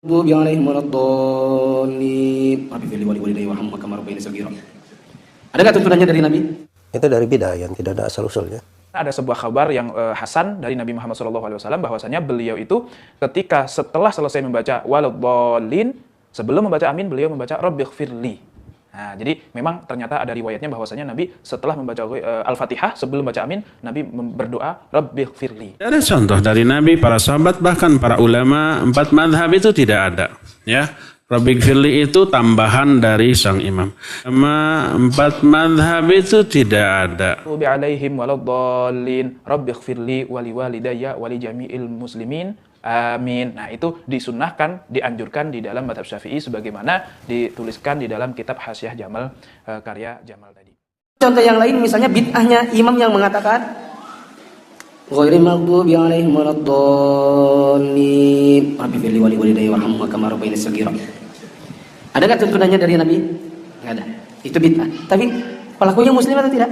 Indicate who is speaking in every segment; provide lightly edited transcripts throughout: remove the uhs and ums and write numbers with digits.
Speaker 1: المغضوب عليهم ولا الضالين. Rabbi fili wali walidayya warhamhuma kama rabbayani shaghira. Ada nggak tuntunannya dari Nabi?
Speaker 2: Itu dari bidah yang tidak ada asal-usulnya.
Speaker 3: Ada sebuah kabar yang hasan dari Nabi Muhammad SAW bahwasanya beliau itu ketika setelah selesai membaca waladhdallin, sebelum membaca amin beliau membaca rabbighfirli. Nah, jadi memang ternyata ada riwayatnya bahwasanya Nabi setelah membaca Al-Fatihah sebelum baca amin Nabi berdoa rabbighfirli.
Speaker 4: Ada contoh dari Nabi, para sahabat, bahkan para ulama, 4 madhab itu tidak ada, ya. Rabbighfirli itu tambahan dari sang imam. 4 madhab itu tidak ada.
Speaker 3: Rabbi alaihim waladdallin rabbighfirli wali walidayya wali jami'il muslimin amin. Nah, itu disunnahkan, dianjurkan di dalam mazhab Syafi'i sebagaimana dituliskan di dalam kitab Hasyiah Jamal karya Jamal tadi.
Speaker 1: Contoh yang lain misalnya bid'ahnya imam yang mengatakan ghairil maghdubi alaihim waladdallin. Rabbi fili wali walidayya warhamhuma kama rabbayani shaghira. Ada nggak tuntunannya dari Nabi? Nggak ada. Itu bid'ah. Tapi pelakunya muslim atau tidak?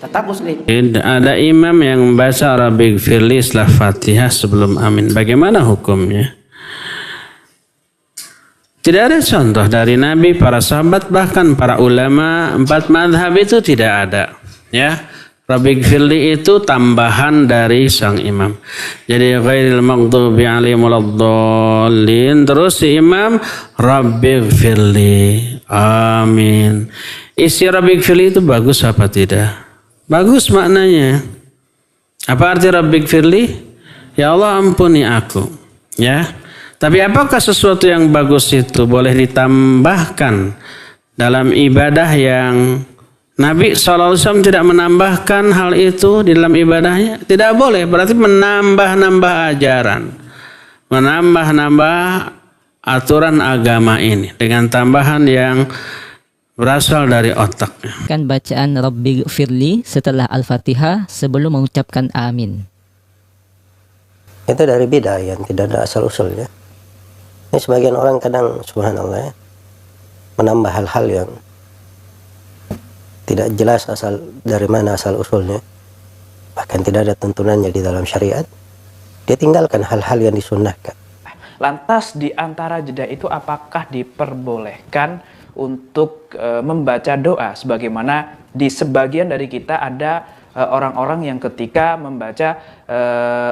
Speaker 1: Tetap muslim.
Speaker 4: Tidak ada imam yang membaca rabbighfirli setelah Fatihah sebelum amin. Bagaimana hukumnya? Tidak ada contoh dari Nabi, para sahabat, bahkan para ulama, 4 madhab itu tidak ada, ya. Rabbighfirli itu tambahan dari sang imam. Jadi ghairil maghdubi alaihim waladdallin, terus si imam rabbighfirli amin. Isi rabbighfirli itu bagus apa tidak? Bagus maknanya. Apa arti rabbighfirli? Ya Allah ampuni aku, ya. Tapi apakah sesuatu yang bagus itu boleh ditambahkan dalam ibadah yang Nabi SAW tidak menambahkan hal itu di dalam ibadahnya? Tidak boleh, berarti menambah-nambah ajaran, menambah-nambah aturan agama ini dengan tambahan yang berasal dari otaknya.
Speaker 5: Kan bacaan Rabbighfirli setelah Al-Fatihah sebelum mengucapkan amin.
Speaker 2: Itu dari bidah yang tidak ada asal-usulnya. Ini sebagian orang kadang subhanallah ya, menambah hal-hal yang tidak jelas dari mana asal usulnya, bahkan tidak ada tuntunannya di dalam syariat. Dia tinggalkan hal-hal yang disunnahkan.
Speaker 3: Lantas di antara jeda itu apakah diperbolehkan untuk membaca doa sebagaimana di sebagian dari kita ada orang-orang yang ketika membaca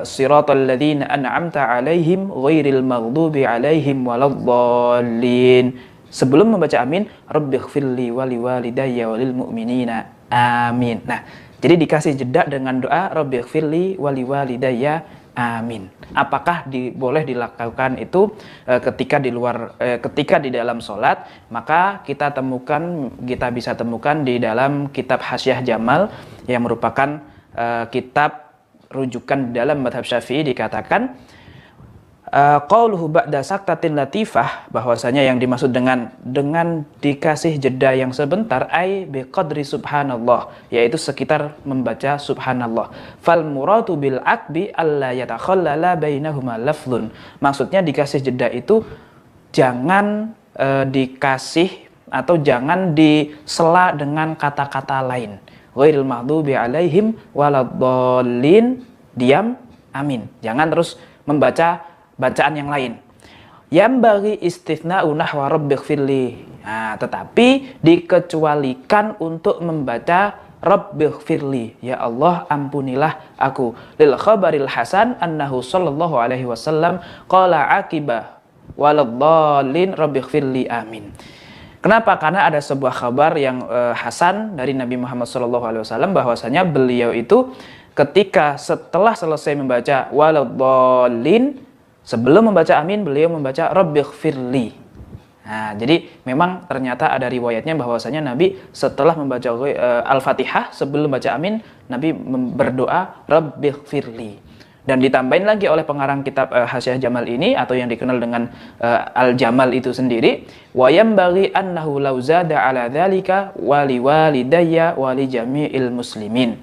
Speaker 3: siratal ladzina an'amta alaihim ghairil maghdubi alaihim waladdallin, sebelum membaca amin rabbighfirli wali walidayya walil mu'minina amin. Nah, jadi dikasih jeda dengan doa rabbighfirli wali walidayya amin. Apakah boleh dilakukan itu ketika di dalam sholat? Maka kita bisa temukan di dalam kitab Hasyiah Jamal yang merupakan kitab rujukan di dalam mazhab Syafi'i, dikatakan qauluhu ba'da saktatin latifah, bahwasanya yang dimaksud dengan dikasih jeda yang sebentar ai biqadri subhanallah, yaitu sekitar membaca subhanallah. Fal muradu bil aqbi alla yatakhallala bainahuma lafzun. Maksudnya dikasih jeda itu jangan dikasih atau jangan disela dengan kata-kata lain. Ghairil maghdubi alaihim waladdallin, diam amin. Jangan terus membaca bacaan yang lain. Yang bagi istithna'u nahwa rabbighfirli. Nah, tetapi dikecualikan untuk membaca rabbighfirli, ya Allah ampunilah aku. Lil khabaril hasan annahu sallallahu alaihi wasallam qala akiba waladdallin rabbighfirli amin. Kenapa? Karena ada sebuah kabar yang hasan dari Nabi Muhammad SAW bahwasanya beliau itu ketika setelah selesai membaca waladdallin, sebelum membaca amin, beliau membaca rabbighfirli. Nah, jadi memang ternyata ada riwayatnya bahwasanya Nabi setelah membaca Al-Fatihah, sebelum baca amin, Nabi berdoa rabbighfirli. Dan ditambahin lagi oleh pengarang kitab Hasyiah Jamal ini, atau yang dikenal dengan Al-Jamal itu sendiri, wa yambaghi annahu law zada ala dzalika wali walidayya wali jami'il muslimin.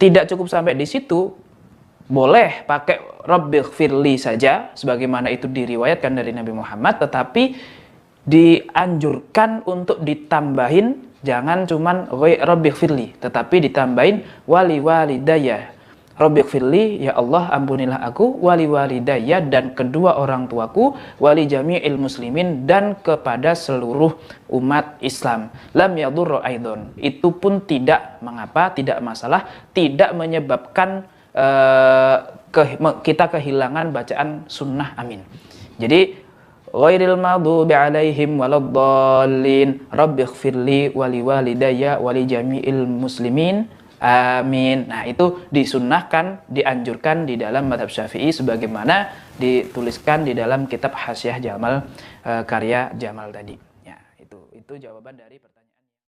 Speaker 3: Tidak cukup sampai di situ, boleh pakai rabbighfirli saja sebagaimana itu diriwayatkan dari Nabi Muhammad, tetapi dianjurkan untuk ditambahin, jangan cuman rabbighfirli, tetapi ditambahin wali walidayya Rabbighfirli, ya Allah ampunilah aku, wali walidayya dan kedua orang tuaku, wali jami'il muslimin dan kepada seluruh umat Islam. Lam yadurra aidon. Itu pun tidak mengapa, tidak masalah, tidak menyebabkan kita kehilangan bacaan sunnah, amin. Jadi ghairil maghdubi alaihim waladdallin rabbighfirli wali walidayya wali jami'il muslimin amin. Nah, itu disunnahkan, dianjurkan di dalam mazhab Syafi'i sebagaimana dituliskan di dalam kitab Hasyiah Jamal karya Jamal tadi. Ya, itu jawaban dari pertanyaan